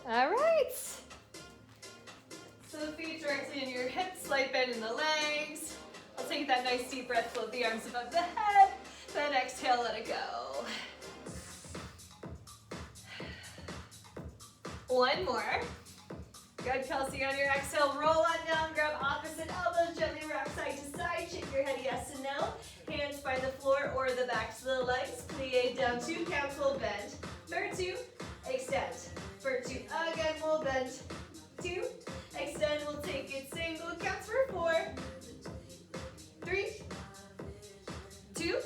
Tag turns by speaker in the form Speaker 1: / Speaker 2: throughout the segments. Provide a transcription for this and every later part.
Speaker 1: All right. So the feet directly in your hips, slight bend in the legs. I'll take that nice deep breath, float the arms above the head. Then exhale, let it go. One more. Good, Kelsey, on your exhale, roll on down, grab opposite elbows, gently rock side to side, shake your head yes and no. Hands by the floor or the backs of the legs. Plie down, 2 counts, we'll bend. For 2, extend. For 2, again, we'll bend. 2, extend, we'll take it single counts for 4, 3, 2,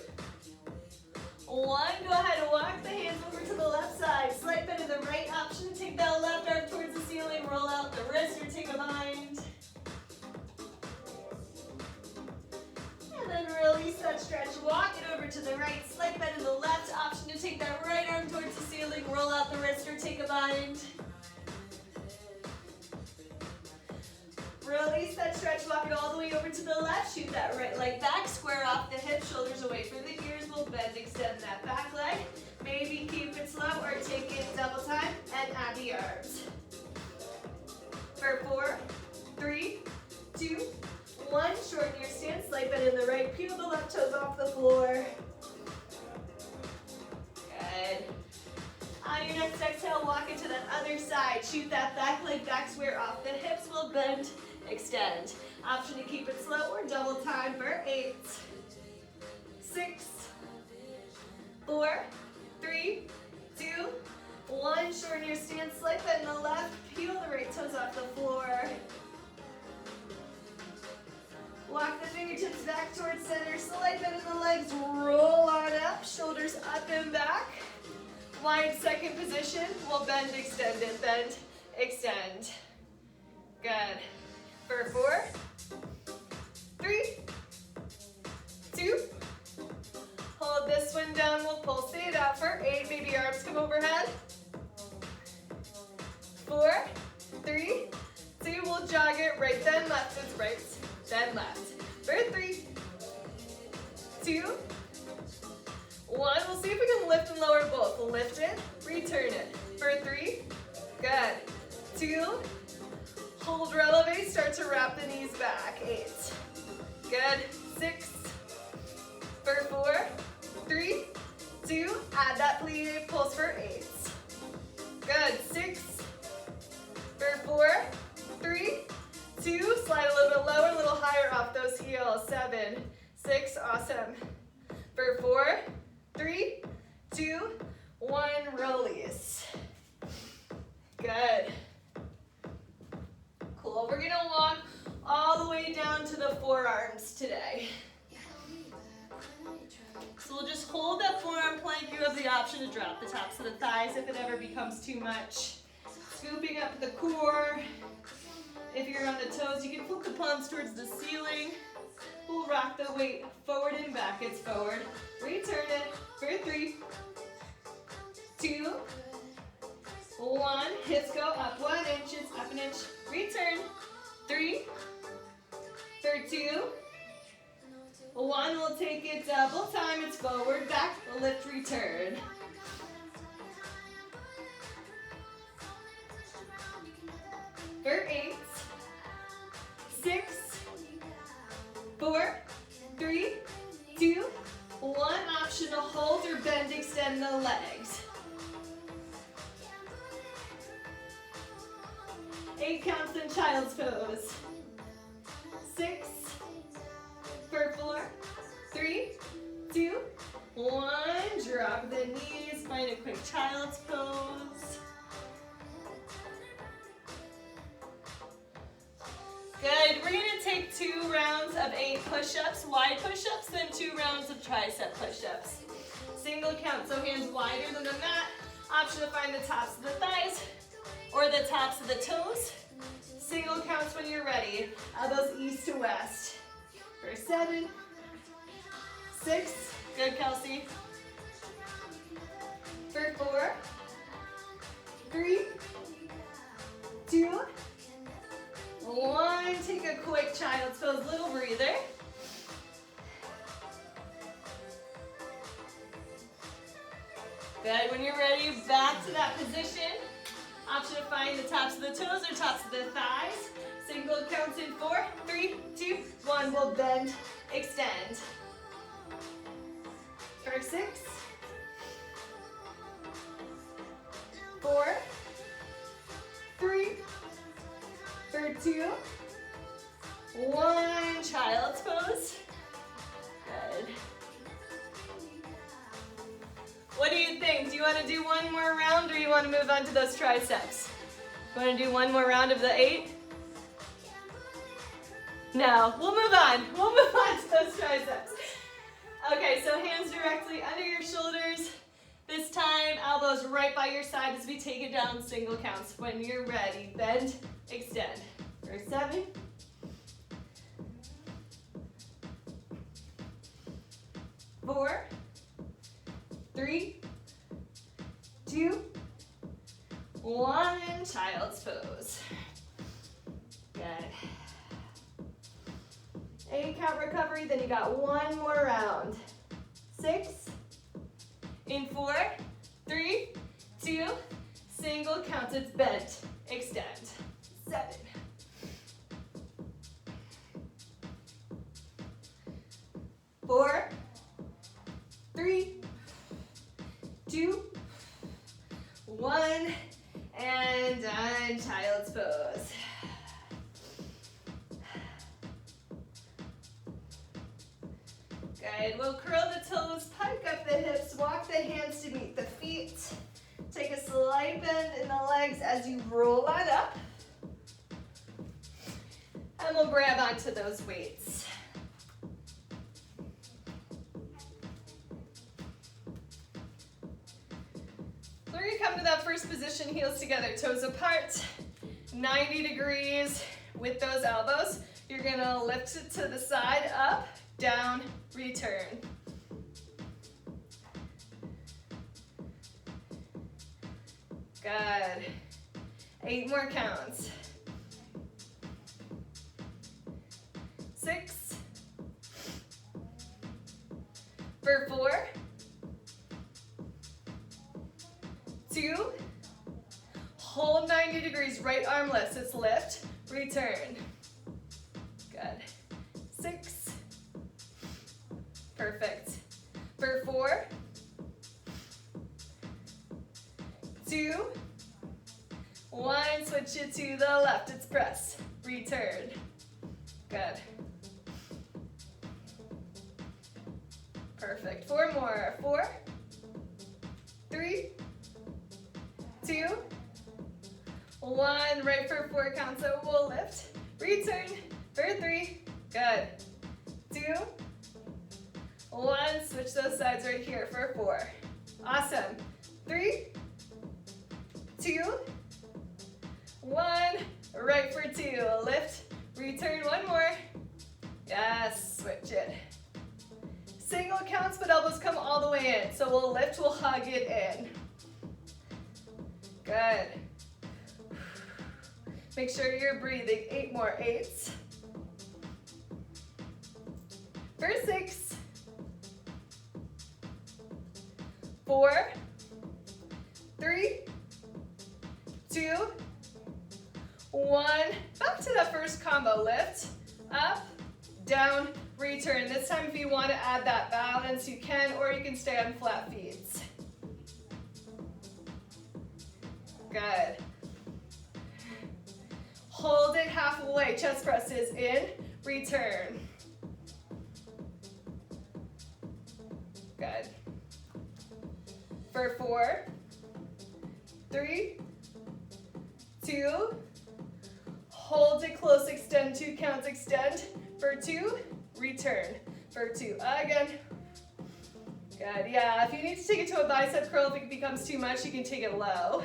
Speaker 1: 1. Go ahead and walk the hands over to the left side. Slight bend in the right option. Take that left arm towards the ceiling. Roll out the wrist or take a bind. And then release that stretch. Walk it over to the right. Slight bend in the left option to take that right arm towards the ceiling. Roll out the wrist or take a bind. Release that stretch, walk it all the way over to the left, shoot that right leg back, square off the hips, shoulders away from the ears, we'll bend, extend that back leg. Maybe keep it slow or take it double time and add the arms. For 4, 3, 2, 1, shorten your stance, slight bend in the right, peel the left toes off the floor. Good. On your next exhale, walk it to that other side, shoot that back leg back, square off the hips, we'll bend, extend. Option to keep it slow or double time for 8, 6, 4, 3, 2, 1. Shorten your stance, slight bend in the left, peel the right toes off the floor. Walk the fingertips back towards center, slight bend in the legs, roll on up, shoulders up and back. Wide second position, we'll bend, extend it, bend, extend. Good. For 4, 3, 2, hold this one down, we'll pulsate it out for 8, maybe arms come overhead. 4, 3, 2, we'll jog it, right then left, it's right, then left. For 3, 2, 1, we'll see if we can lift and lower both. We'll lift it, return it. For 3, good. 2, hold, releve, start to wrap the knees back. 8, good. 6, for 4, 3, 2, add that plie, pulse for 8. Good. 6, for 4, 3, 2, slide a little bit lower, a little higher off those heels. 7, 6, awesome. For 4, 3, 2, 1, release. Good. Cool, we're gonna walk all the way down to the forearms today. So we'll just hold that forearm plank. You have the option to drop the tops of the thighs if it ever becomes too much. Scooping up the core. If you're on the toes, you can flip the palms towards the ceiling. We'll rock the weight forward and back. It's forward. Return it for 3, 2, 1. Hips go up 1 inch, it's up an inch. Return. 3, for 2, 1. We'll take it double time. It's forward, back, lift, return. For 8, 6, 4, 3, 2, 1. Option to hold or bend, extend the legs. 8 counts in child's pose. 6, for 4, 3, 2, 1. Drop the knees, find a quick child's pose. Good, we're gonna take 2 rounds of 8 push-ups, wide push-ups, then 2 rounds of tricep push-ups. Single count, so hands wider than the mat. Option to find the tops of the thighs or the tops of the toes. Single counts when you're ready. Elbows east to west. For 7, 6, good Kelsey. For 4, 3, 2, 1. Take a quick child's pose, little breather. Good, when you're ready, back to that position. Option to find the the tops of the toes or tops of the thighs. Single counts in 4, 3, 2, 1. We'll bend, extend. For 6, 4, 3, for 2, 1. Child's pose. Good. What do you think? Do you want to do one more round or you want to move on to those triceps? You want to do one more round of the 8? No, we'll move on. We'll move on to those triceps. Okay, so hands directly under your shoulders. This time, elbows right by your side as we take it down, single counts. When you're ready, bend, extend. For 7, 4, 3, 2, 1. Child's pose. Good. 8 count recovery, then you got one more round. 6, in 4, 3, 2, single counts, it's bent, extend. 7, 4, 3, 2, 1, and done. Child's pose. Good. We'll curl the toes, pike up the hips, walk the hands to meet the feet. Take a slight bend in the legs as you roll on up. And we'll grab onto those weights. We're going to come to that first position, heels together, toes apart, 90 degrees with those elbows. You're going to lift it to the side, up, down, return. Good. 8 more counts. 6. For 4. 2. Hold 90 degrees, right arm lifts. It's lift, return. Good. 6. Perfect. For 4. 2. 1. Switch it to the left. It's press. Return. Good. Perfect. 4 more. 4. 3. 2. 1. Right for 4 count. So we'll lift. Return. For 3. Good. 2. 1. Switch those sides right here for 4. Awesome. 3. 2. 1. Right for 2. Lift. Return. 1 more. Yes. Switch it. Single counts, but elbows come all the way in. So we'll lift. We'll hug it in. Good. Make sure you're breathing. 8 more. 8. For 6. 4. 3. 2. 1. Back to that first combo. Lift, up, down, return. This time if you want to add that balance, you can, or you can stay on flat feet. Good. Hold it halfway. Chest presses in, return. Good. For 4, 3, 2, hold it close, extend, 2 counts, extend. For 2, return. For 2, again. Good, yeah, if you need to take it to a bicep curl, if it becomes too much, you can take it low.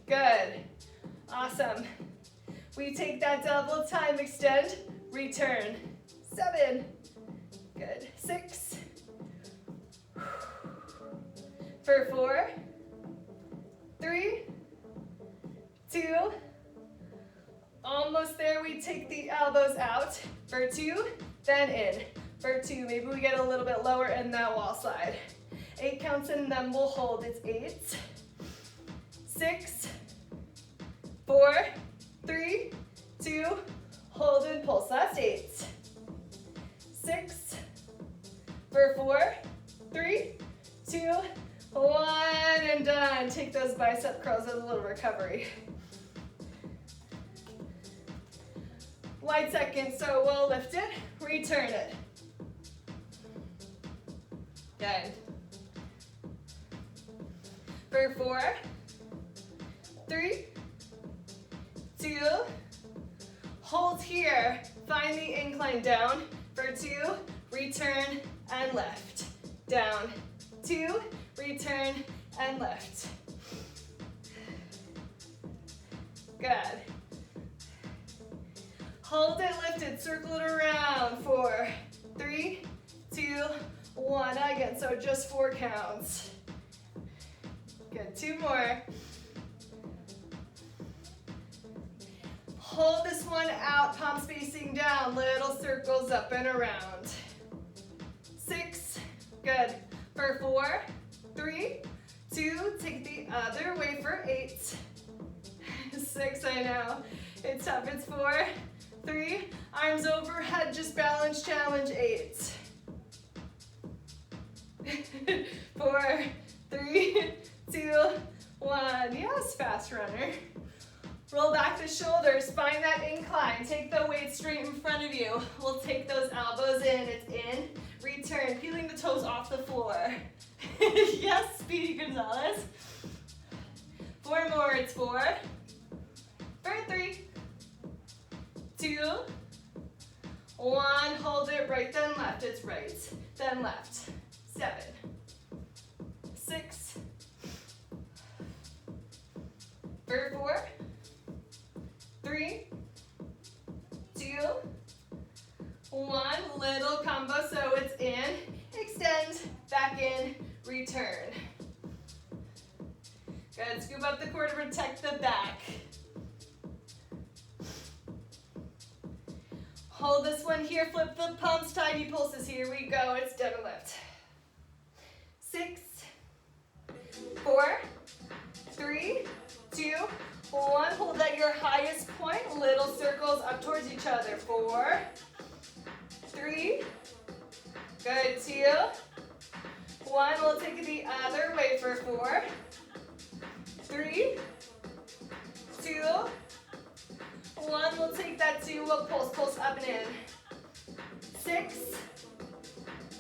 Speaker 1: Good, awesome. We take that double time, extend, return. 7, good, 6. For 4, 3, 2, almost there. We take the elbows out. For 2, then in. For 2, maybe we get a little bit lower in that wall slide. 8 counts and then we'll hold. It's 8, 6, 4, 3, 2, hold and pulse. Last 8. 6, for 4, 3, 2, 1, and done. Take those bicep curls as a little recovery. Wide second, so we'll lift it, return it. Good. For 4, 3, 2, hold here. Find the incline down. For 2, return and lift. Down, 2, return and lift. Good. Hold it lifted, circle it around. 4, 3, 2, 1. Again, so just 4 counts. Good, 2 more. Hold this one out, palms facing down, little circles up and around. 6, good. For 4, 3, 2, take the other way for 8. 6, I know, it's tough. It's 4, 3, arms overhead, just balance, challenge, 8. 4, 3, 2, 1. Yes, fast runner. Roll back the shoulders, find that incline. Take the weight straight in front of you. We'll take those elbows in, it's in, return, peeling the toes off the floor. Yes, Speedy Gonzalez. 4 more, it's 4, for 3, 2, 1, hold it, right then left, it's right, then left. 7, 6, for 4, 3, 2, 1, little combo, so it's in, extend, back in, return. Good, scoop up the core to protect the back. Hold this one here, flip the pumps, tiny pulses, here we go, it's deadlift. 6, 4, 3, 2, 1, hold at your highest point, little circles up towards each other. 4, 3, good, 2, 1, we'll take it the other way for 4, 3, 2, 1, we'll take that 2, we'll pulse up and in. 6,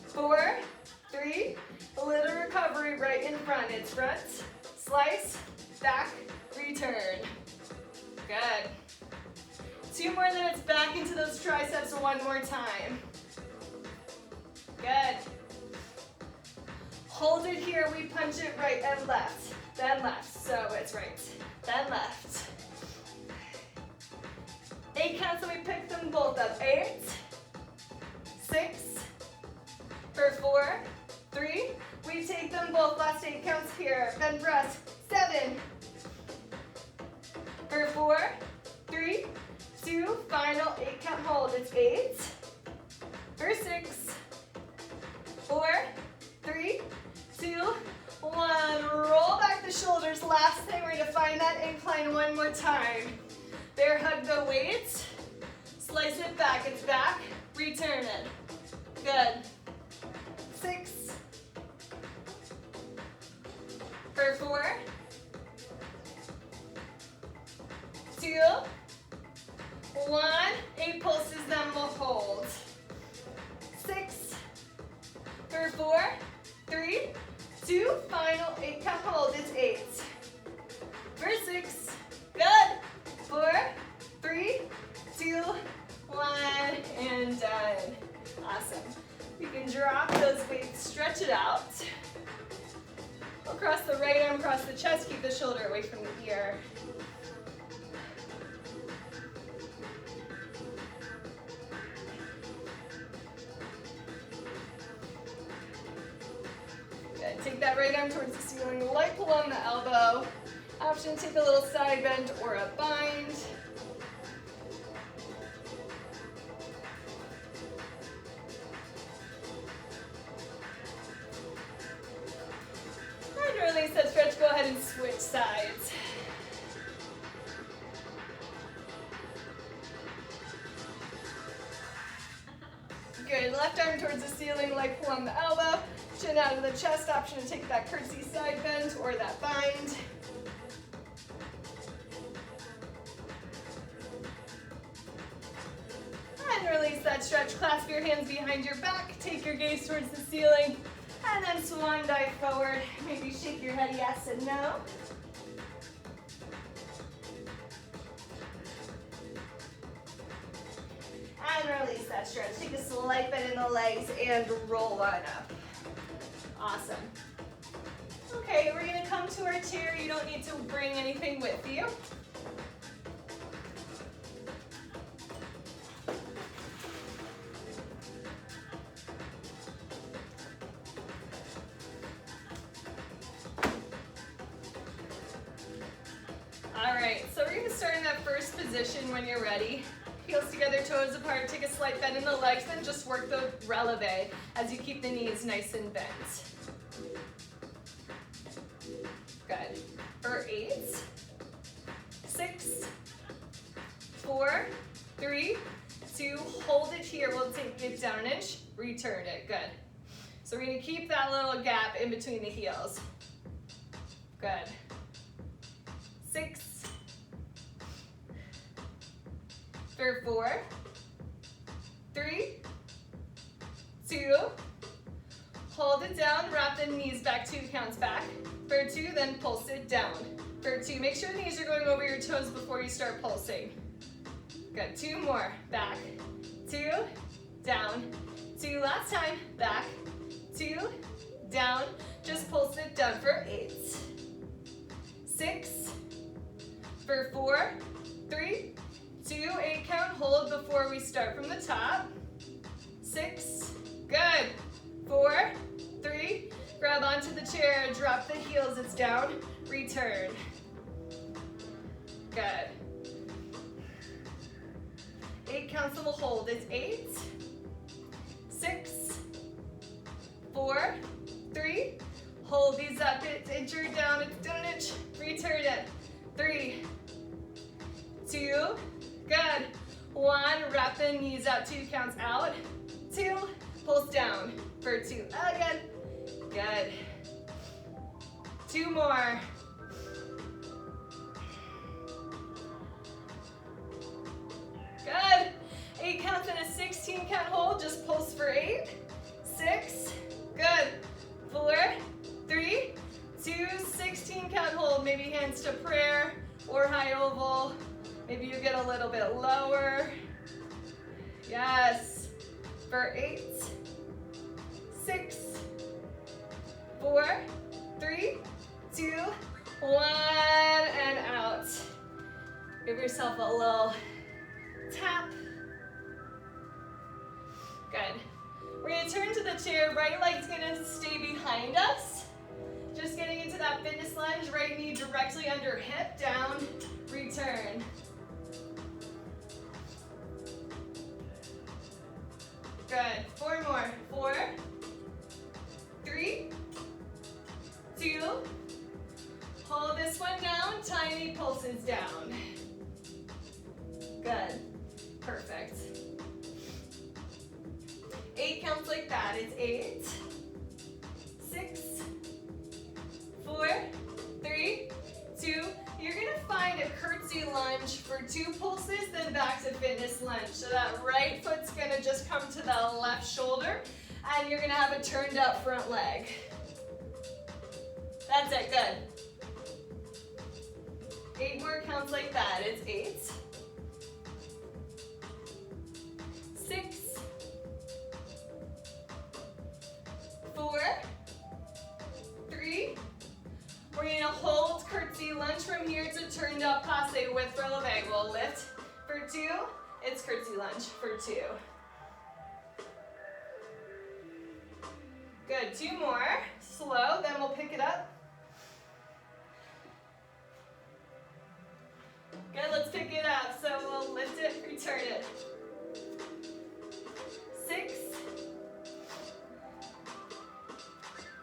Speaker 1: 4, 3, a little recovery right in front. It's front, slice, back, return. Good. 2 more, then it's back into those triceps 1 more time. Good. Hold it here, we punch it right and left, then left. So it's right, then left. 8 counts, so we pick them both up. 8, 6, for 4, 3, we take them both, last 8 counts here. Bend press, 7, for 4, 3, 2, final 8 count hold. It's 8, for 6, 4, 3, 2, 1. Roll back the shoulders. Last thing, we're gonna find that incline 1 more time. Bear hug the weight, slice it back, it's back, return it. Good. 6, for 4, 2, 1, 8 pulses, then we'll hold. 6, for 4, 3, 2, final 8 count hold, it's 8. For 6, good. 4, 3, 2, 1, and done. Awesome. You can drop those weights, stretch it out. Across the right arm, across the chest, keep the shoulder away from the ear. Good. Take that right arm towards the ceiling, light pull on the elbow. Option, take a little side bend or a bind. And release that stretch, go ahead and switch sides. Good. Left arm towards the ceiling, leg pull on the elbow. Chin out of the chest. Option to take that curtsy side bend or that bind. And release that stretch. Clasp your hands behind your back. Take your gaze towards the ceiling. And then swan dive forward. Maybe shake your head yes and no. And release that stretch. Take a slight bend in the legs and roll on up. Awesome. Okay, we're gonna come to our chair. You don't need to bring anything with you. All right, so we're gonna start in that first position when you're ready. Heels together, toes apart, take a slight bend in the legs, then just work the releve as you keep the knees nice and bent. Good. For 8, 6, 4, 3, 2, hold it here. We'll take it down an inch, return it. Good. So we're gonna keep that little gap in between the heels. Good. 6, for 4, 3, 2, hold it down, wrap the knees back, 2 counts back. For 2, then pulse it down. For 2, make sure the knees are going over your toes before you start pulsing. Good, 2 more, back, 2, down, 2, last time, back, 2, down, just pulse it down for 8, 6, for 4, 3, 2, 8 count, hold before we start from the top. 6, good. 4, 3, grab onto the chair, drop the heels, it's down, return. Good. 8 counts and we'll hold. It's 8, 6, 4, 3, hold these up, it's injured down, it's down an inch, return it. 3, 2, good. 1, wrap the knees out, 2 counts out. 2, pulse down for 2. Again, good. 2 more. Good. 8 counts and a 16 count hold, just pulse for 8. 6, good. 4, 3, 2, 16 count hold. Maybe hands to prayer or high oval. Maybe you get a little bit lower. Yes. For 8, 6, 4, 3, 2, 1, and out. Give yourself a little tap. Good. We're gonna turn to the chair. Right leg's gonna stay behind us. Just getting into that fitness lunge. Right knee directly under hip, down, return. Good. 4 more. 4, 3, 2. Hold this one down. Tiny pulses down. Good. Perfect. 8 counts like that. It's 8, 6, 4, 3, 2. You're gonna find a curtsy lunge for 2 pulses, then back to fitness lunge. So that right foot's gonna just come to the left shoulder, and you're gonna have a turned up front leg. That's it, good. 8 more counts like that. It's 8, 6, 4, 3. We're gonna hold curtsy lunge from here to turned up passe with releve. We'll lift for 2. It's curtsy lunge for 2. Good, 2 more. Slow, then we'll pick it up. Good, let's pick it up. So we'll lift it, return it. 6,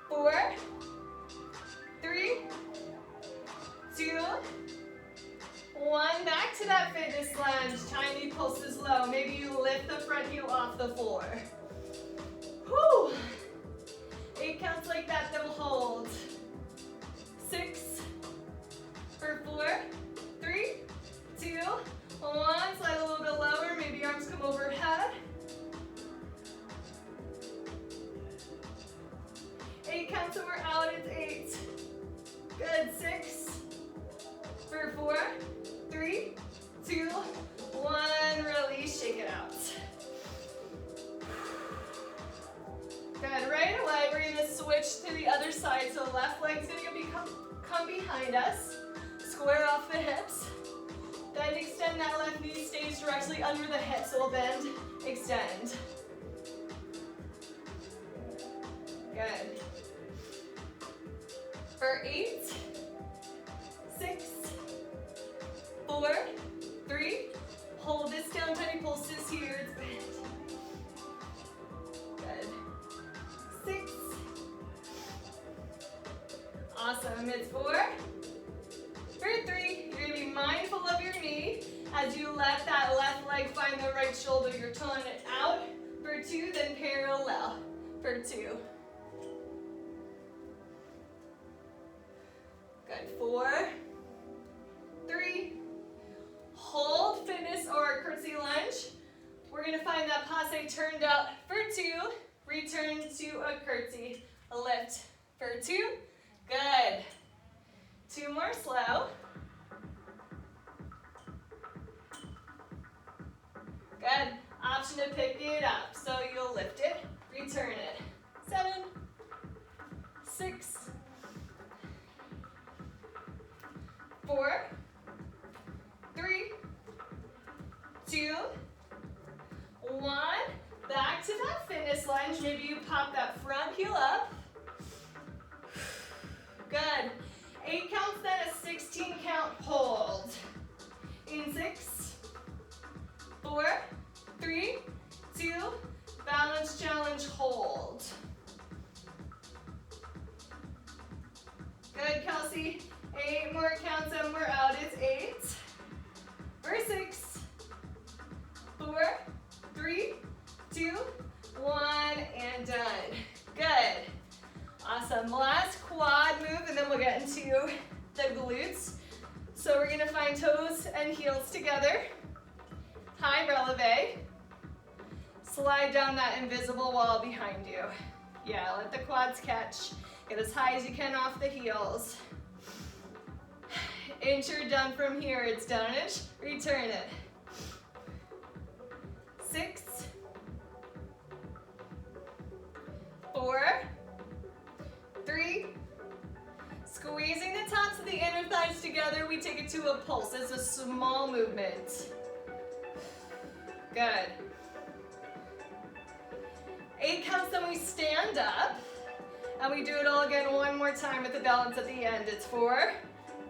Speaker 1: 4, 3, 2, 1. Back to that fitness lunge. Tiny pulses low. Maybe you lift the front heel off the floor. Whew. 8 counts like that, then we'll hold. 6 for 4, 3, 2, 1. Slide a little bit lower, maybe arms come overhead. 8 counts and we're out, it's 8. Good, 6 for 4, 3, 2, 1. Release, shake it out. Good, right away we're gonna switch to the other side. So left leg's gonna come behind us. Square off the hips. Then extend that left knee, stays directly under the hips. So we'll bend, extend. Good. For 8, 6, 4, 3, hold this down, tiny pulses here, it's bent. Good. 6. Awesome, it's 4. For 3, you're gonna be mindful of your knee as you let that left leg find the right shoulder. You're toeing it out. For 2, then parallel. For 2. Good, 4, 3, hold, fitness or curtsy lunge. We're gonna find that passe turned out for 2, return to a curtsy, a lift for 2, good. 2 more slow. Good, option to pick it up, so you'll lift it, return it. 7, 6, 4, 3, 2, 1. Back to that fitness lunge. Maybe you pop that front heel up. Good. 8 counts, then a 16 count hold. In 6, 4, 3, 2, balance challenge hold. Good, Kelsey. 8 more counts and we're out. It's 8. For 6, 4, 3, 2, 1, and done. Good. Awesome. Last quad move, and then we'll get into the glutes. So we're gonna find toes and heels together. High releve. Slide down that invisible wall behind you. Yeah, let the quads catch. Get as high as you can off the heels. Inch or done from here, it's done-ish. Return it. 6, 4, 3, squeezing the tops of the inner thighs together, we take it to a pulse. It's a small movement. Good. 8 counts, then we stand up, and we do it all again one more time with the balance at the end. It's 4,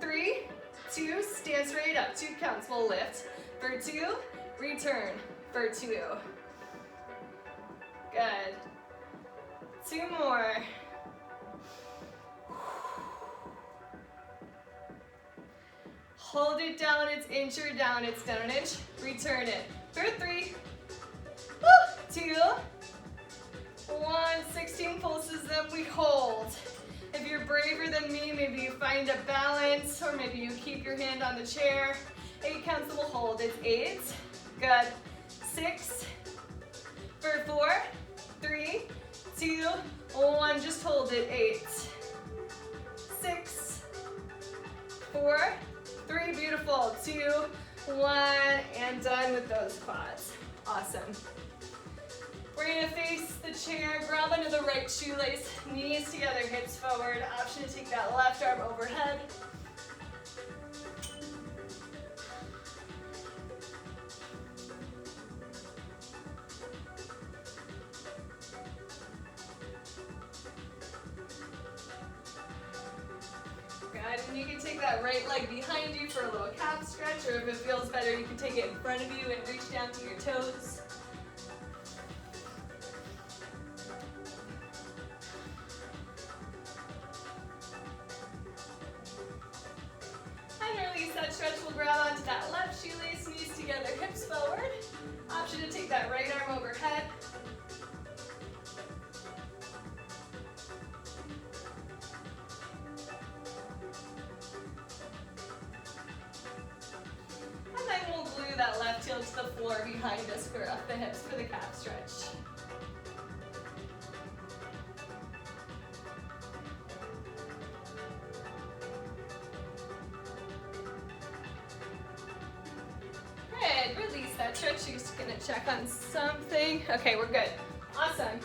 Speaker 1: 3, 2, stand straight up. 2 counts, we'll lift. For 2, return. For 2. Good. 2 more. Hold it down, it's inch or down, it's down an inch. Return it. For 3, 2, 1, 16 pulses, then we hold. If you're braver than me, maybe you find a balance, or maybe you keep your hand on the chair. 8 counts and we'll hold. It's 8. Good. 6. For 4, 3, 2, 1. Just hold it. 8. 6. 4, 3. Beautiful. 2, 1. And done with those quads. Awesome. We're gonna face the chair, grab onto the right shoelace, knees together, hips forward. Option to take that left arm overhead. Good, and you can take that right leg behind you for a little calf stretch, or if it feels better, you can take it in front of you and reach down to your toes. That stretch, we'll grab onto that left shoelace, knees together, hips forward. Option to take that right arm overhead. push the floor behind us, square up the hips for the calf stretch. Good, release that stretch. You're just gonna check on something. Okay, we're good. Awesome.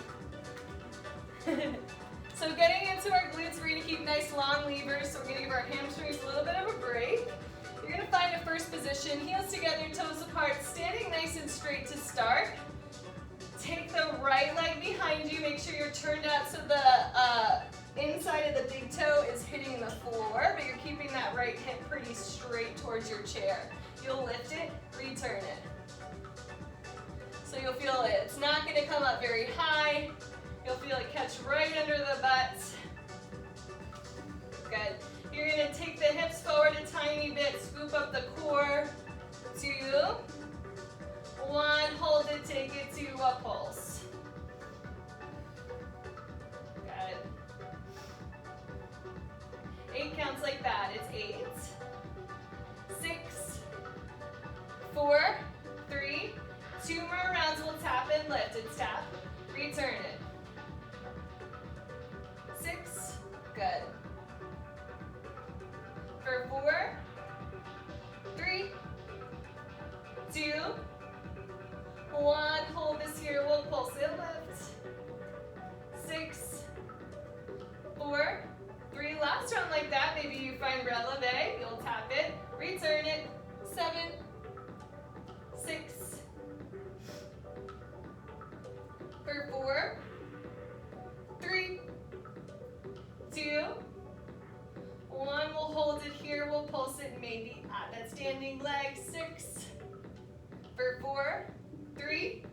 Speaker 1: So getting into our glutes, we're gonna keep nice long levers. So we're gonna give our hamstrings a little bit of a break. You're gonna find a first position, heels together, toes apart, standing nice and straight to start. Take the right leg behind you, make sure you're turned out so the inside of the big toe is hitting the floor, but you're keeping that right hip pretty straight towards your chair. You'll lift it, return it. So you'll feel it. It's not gonna come up very high. You'll feel it catch right under the butt. Good. You're gonna take the hips forward a tiny bit, scoop up the core. 2, 1, hold it, take it to a pulse. Good. 8 counts like that. It's 8, 6, 4, 3, 2 more rounds. We'll tap and lift. It's tap, return it. 6, good. For 4, 3, 2, 1. Hold this here. We'll pulse it. Lift. 6, 4, 3. Last round like that. Maybe you find releve. You'll tap it. Return it. 7, 6. For 4, 3, 2, 1. We'll hold it here. We'll pulse it maybe at that standing leg. 6. For 4, 3,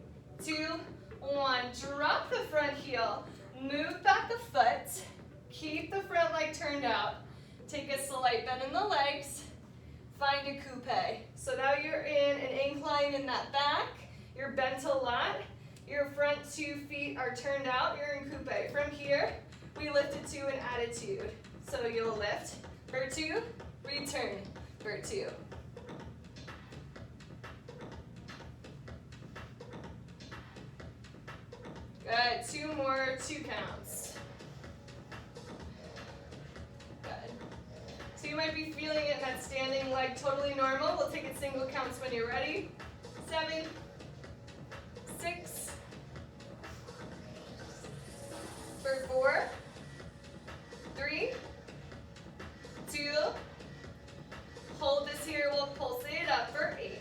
Speaker 1: 2, 1. Drop the front heel. Move back the foot. Keep the front leg turned out. Take a slight bend in the legs. Find a coupe. So now you're in an incline in that back. You're bent a lot. Your front 2 feet are turned out. You're in coupe. From here, we lift it to an attitude. So you'll lift for 2, return for 2. Good. 2 more, 2 counts. Good. So you might be feeling it in that standing leg, totally normal. We'll take it single counts when you're ready. 7, 6, for 4, 3, 2, hold this here, we'll pulse it up for 8,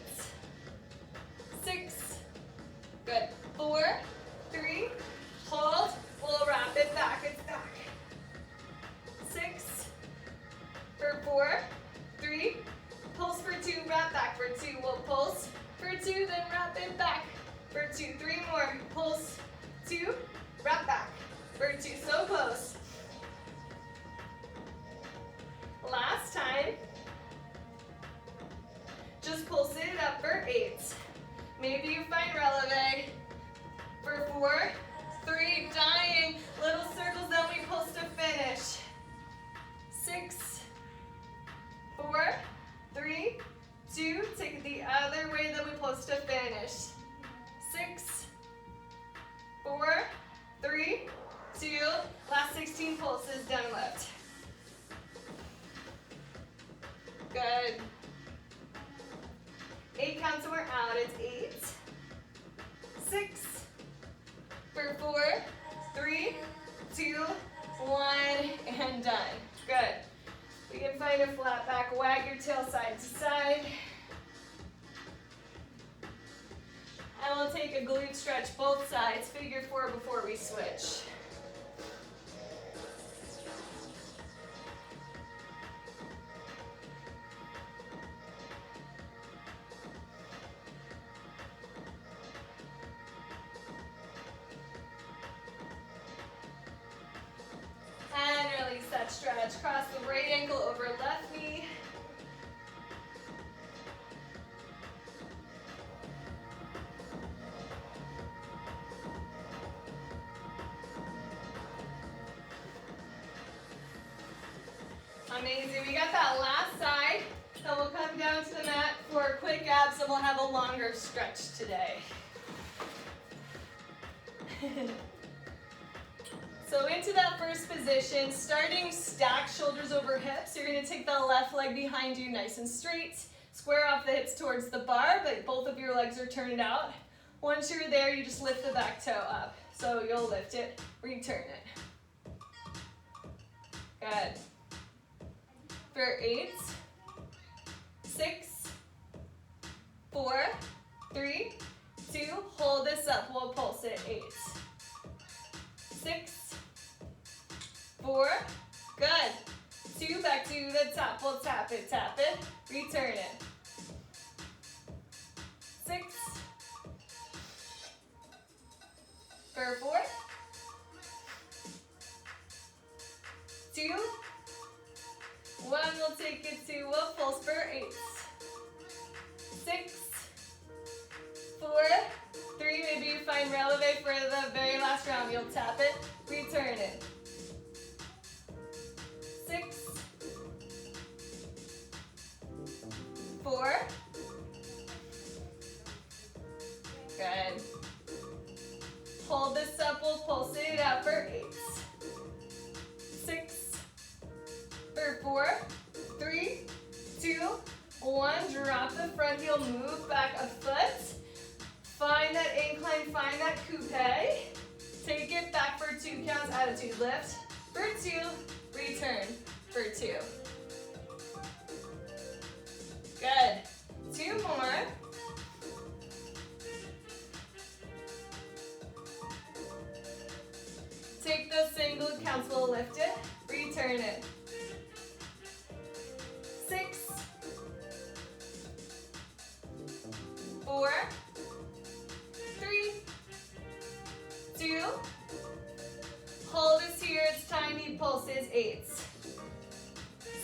Speaker 1: 6, good, 4, 3, hold, we'll wrap it back, it's back, 6, for 4, 3, pulse for 2, wrap back for 2, we'll pulse for 2, then wrap it back for 2, 3 more, pulse, 2, wrap back for 2, so close. Last time, just pulse it up for 8. Maybe you find releve for 4, 3, dying, little circles, then we pulse to finish. 6, 4, 3, 2, take it the other way, then we pulse to finish. 6, 4, 3, 2, last 16 pulses, down lift. Good. 8 counts and we're out. It's 8, 6, for 4, 3, 2, 1, and done. Good. We can find a flat back, wag your tail side to side. And we'll take a glute stretch both sides, figure 4 before we switch. And release that stretch. Cross the right ankle over left knee. Amazing. We got that last side. So we'll come down to the mat for a quick quick abs and we'll have a longer stretch today. So into that first position, starting stacked shoulders over hips. You're gonna take the left leg behind you nice and straight. Square off the hips towards the bar, but both of your legs are turned out. Once you're there, you just lift the back toe up. So you'll lift it, return it. Good. For 8, 6, 4, 3, 2, hold this up, we'll pulse it. 8, 6, 4, good. 2, back to the top, we'll tap it, return it. 6, for 4, 2, 1, we'll take it to a pulse for 8, 6, 4, 3, maybe you find releve for the very last round, you'll tap it, return it. 6, 4, good. Hold this up, we'll pulse it out for 8, 6, for 4, 3, 2, 1, drop the front heel, move back a foot, find that incline, find that coupe, take it back for 2 counts, attitude lift, for 2, return, for 2. Good, 2 more. Take those single counts, we'll lift it, return it. 6, 4, 3, 2, hold this here, it's tiny pulses, 8,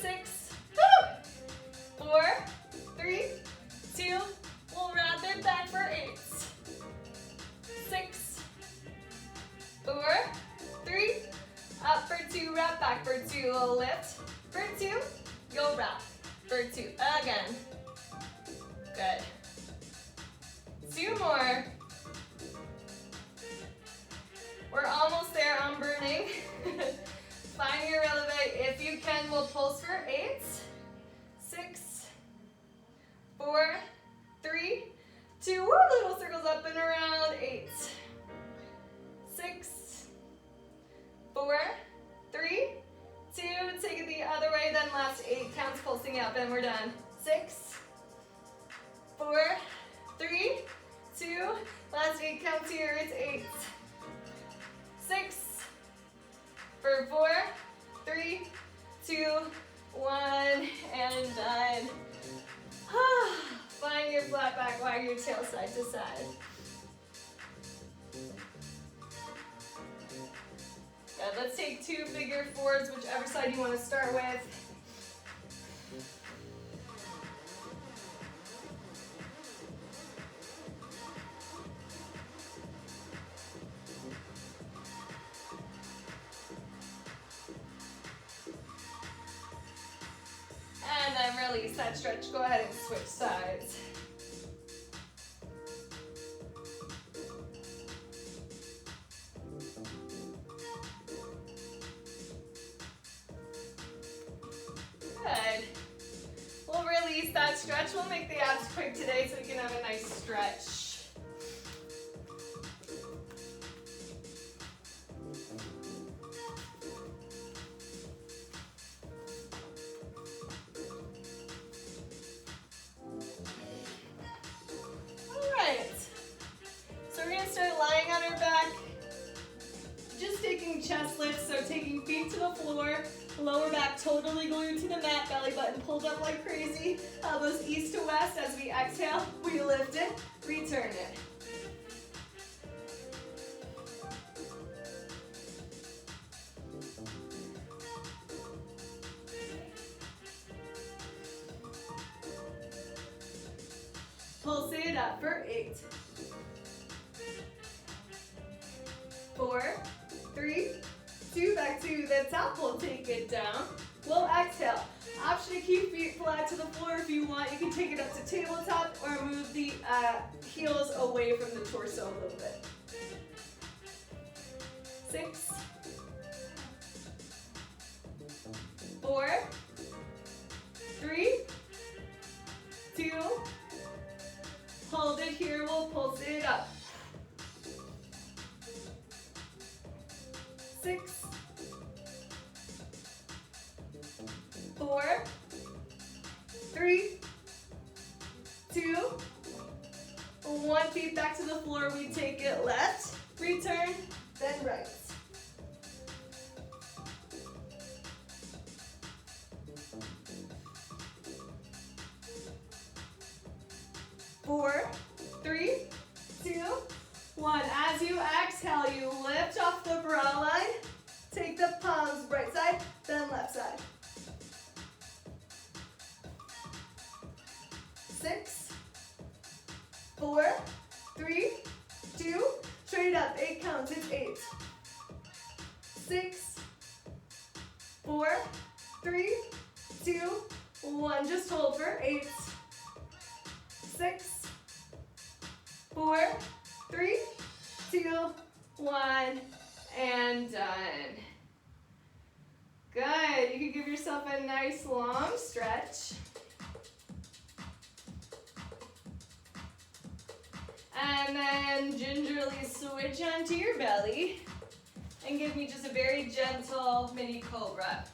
Speaker 1: 6, 4, 3, 2, we'll wrap it back for 8, 6, 4, 3, up for 2, wrap back for 2, we'll lift, for 2, you'll wrap, for 2, again, good, 2 more, we're almost there on burning, find your releve, if you can, we'll pulse for 8, 6, 4, 3, 2, woo, little circles up and around, 8, 6, 4, 3, 2, take it the other way, then last 8 counts pulsing up and we're done. 6, 4, 3, 2, last 8 counts here, it's 8, 6, for 4, 3, 2, 1, and done. Find your flat back, wag your tail side to side. Good, let's take 2 figure fours, whichever side you want to start with. And then release that stretch. Go ahead and switch sides. Good. We'll release that stretch. We'll make the abs quick today so we can have a nice stretch. Chest lift, so taking feet to the floor, lower back totally glued to the mat, belly button pulled up like crazy, elbows east to west. As we exhale, we lift it, return it. Pulse it up for 8, 4, 3, 2, back to the top, we'll take it down. We'll exhale. Option to keep feet flat to the floor if you want. You can take it up to tabletop or move the heels away from the torso a little bit. 6, 4, 3, 2, hold it here, we'll pulse it up. 6, 4, 3, 2, 1. Feet back to the floor, we take it left, return, then right. 4, 3, 2, 1. As you exhale, you lift off the brow line. Take the palms right side, then left side. 6, 4, 3, 2, straight up. 8 counts, it's 8. 6, 4, 3, 2, 1. Just hold for 8. 6, 4, 3, 2, 1, and done. Good. You can give yourself a nice long stretch. And then gingerly switch onto your belly and give me just a very gentle mini cobra.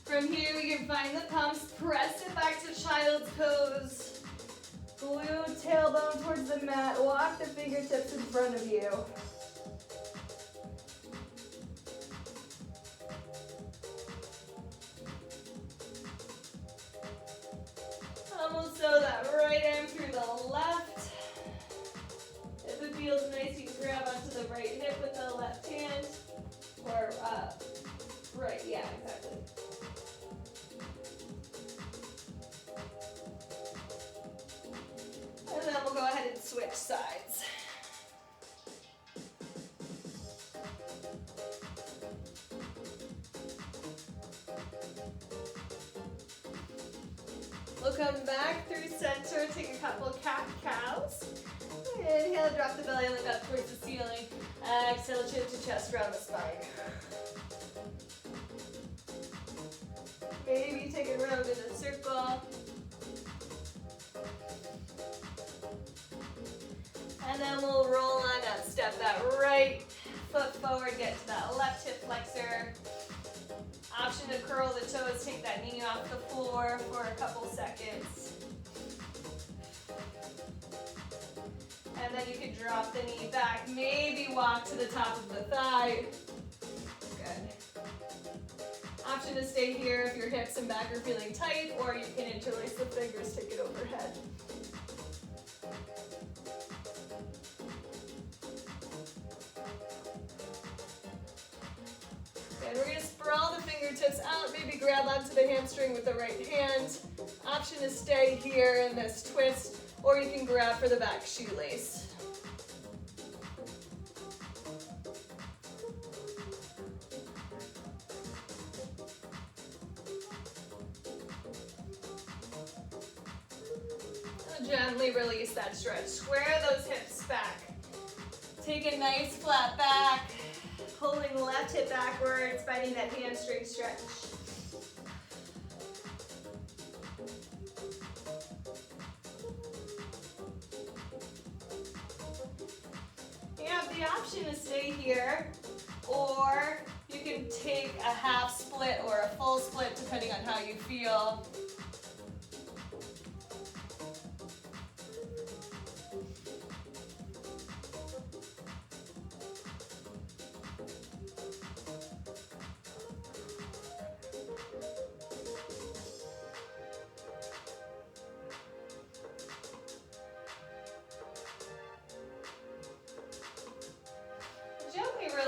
Speaker 1: From here, we can find the palms, press it back to child's pose. Glue tailbone towards the mat, walk the fingertips in front of you. Almost so that right arm through the left. If it feels nice, you can grab onto the right hip with the left hand. Or right, yeah, exactly. And then we'll go ahead and switch sides. We'll come back through center, take a couple cat-cows. Inhale, drop the belly, look up towards the ceiling. Exhale, chin to chest, round the spine. Maybe take it round in a circle. And then we'll roll on up. Step that right foot forward, get to that left hip flexor. Option to curl the toes, take that knee off the floor for a couple seconds. And then you can drop the knee back, maybe walk to the top of the thigh. Good. Option to stay here if your hips and back are feeling tight, or you can interlace the fingers, take it overhead. And we're going to sprawl the fingertips out, maybe grab onto the hamstring with the right hand. Option to stay here in this twist, or you can grab for the back shoelace. Gently release that stretch. Square those hips back. Take a nice flat back. Pulling the left hip backwards, finding that hamstring stretch. You have the option to stay here, or you can take a half split or a full split depending on how you feel.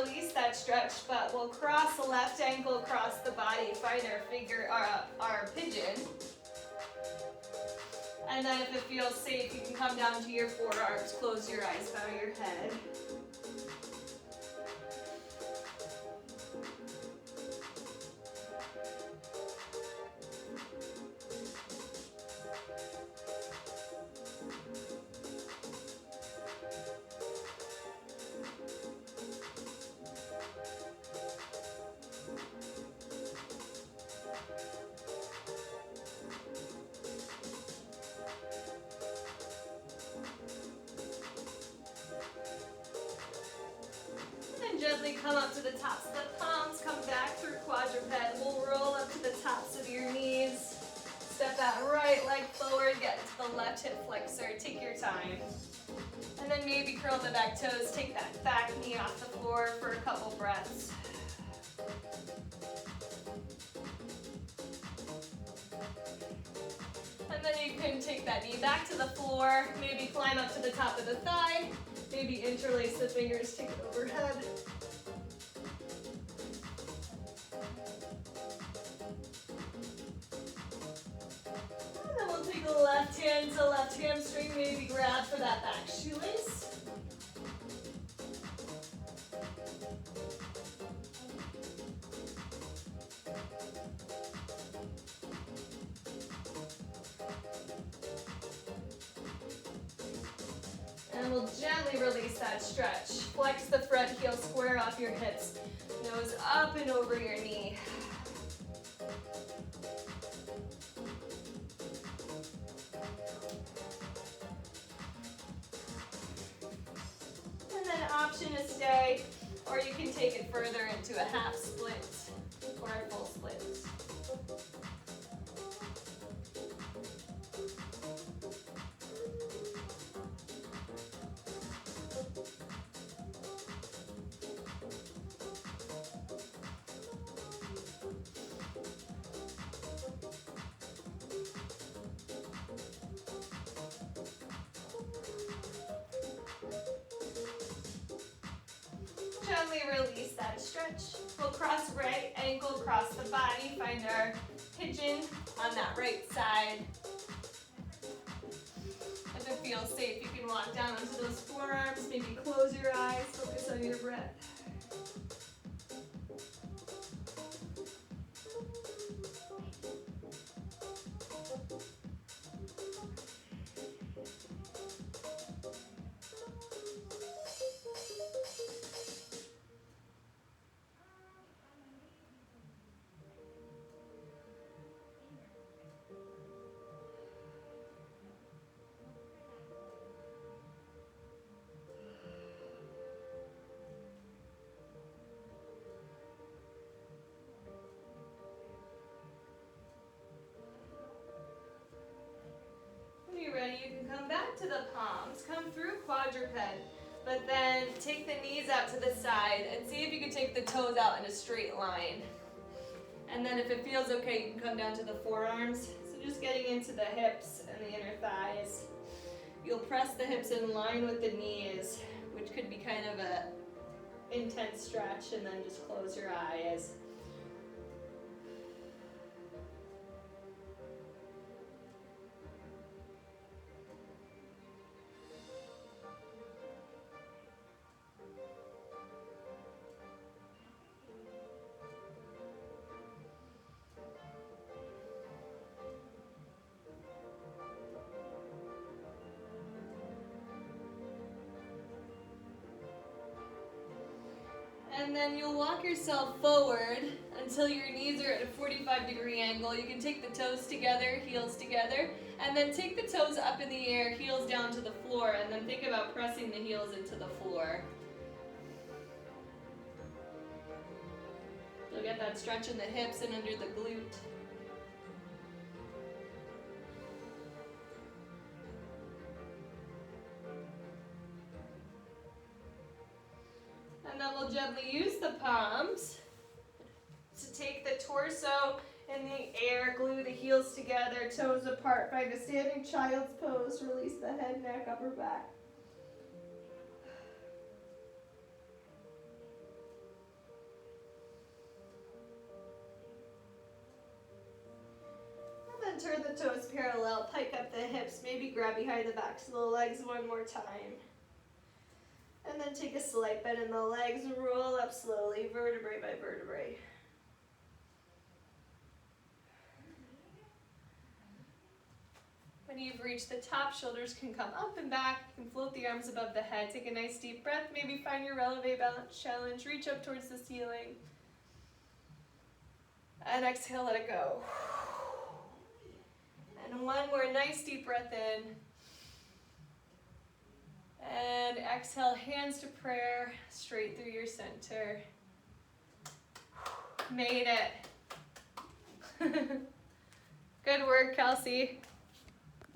Speaker 1: Release that stretch, but we'll cross the left ankle across the body, find our pigeon. And then if it feels safe, you can come down to your forearms, close your eyes, bow your head. Gently come up to the tops of the palms, come back through quadruped. We'll roll up to the tops of your knees. Step that right leg forward, get to the left hip flexor. Take your time. And then maybe curl the back toes, take that back knee off the floor for a couple breaths. And then you can take that knee back to the floor, maybe climb up to the top of the thigh, maybe interlace the fingers, take it overhead. And then we'll take the left hand to left hamstring, maybe grab for that back shoelace. And we'll gently release that stretch. Flex the front heel, square off your hips. Nose up and over your knee. And then option to stay, or you can take it further into a half split or a full split. Gently release that stretch. We'll cross right ankle, cross the body, find our pigeon on that right side. If it feels safe, you can walk down onto those forearms, maybe close your eyes, focus on your breath. When you're ready, you can come back to the palms, come through quadruped, but then take the knees out to the side and see if you can take the toes out in a straight line. And then if it feels okay, you can come down to the forearms. So just getting into the hips and the inner thighs. You'll press the hips in line with the knees, which could be kind of a intense stretch, and then just close your eyes. And then you'll walk yourself forward until your knees are at a 45-degree angle. You can take the toes together, heels together, and then take the toes up in the air, heels down to the floor, and then think about pressing the heels into the floor. You'll get that stretch in the hips and under the glute. And then we'll gently use the palms to take the torso in the air, glue the heels together, toes apart, find a standing child's pose, release the head, neck, upper back. And then turn the toes parallel, pike up the hips, maybe grab behind the backs of the legs one more time. And then take a slight bend in the legs, roll up slowly, vertebrae by vertebrae. When you've reached the top, shoulders can come up and back. You can float the arms above the head. Take a nice deep breath. Maybe find your releve balance challenge. Reach up towards the ceiling. And exhale, let it go. And one more nice deep breath in. And exhale, hands to prayer, straight through your center. Made it. Good work, Kelsey.